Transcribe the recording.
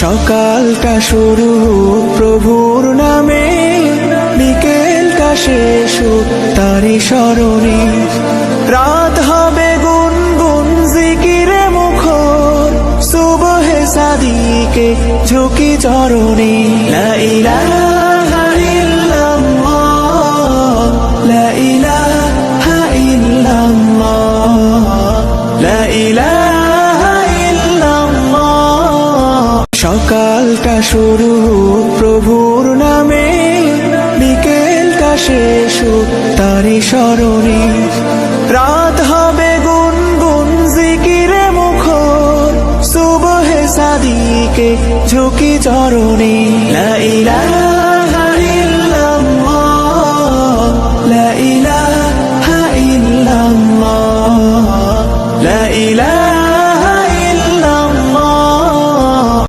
সকালটা শুরু প্রভুর নামে, বিকেলটা শেষ তারি স্মরণে। রাত হবে গুনগুন জিকিরে মুখর, সুবহে সাদিকে ঝুঁকি চরণে। লা ইলাহা ইল্লাল্লাহ, লা ইলাহা ইল্লাল্লাহ, লা ইলাহা ইল্লাল্লাহ। সকালটা শুরু প্রভুর নামে, বিকেলটা শেষ তারি স্মরণে। রাত হবে গুনগুন জিকিরে মুখর, সুবহে সাদিকে ঝুঁকি চরণে। লা ইলাহা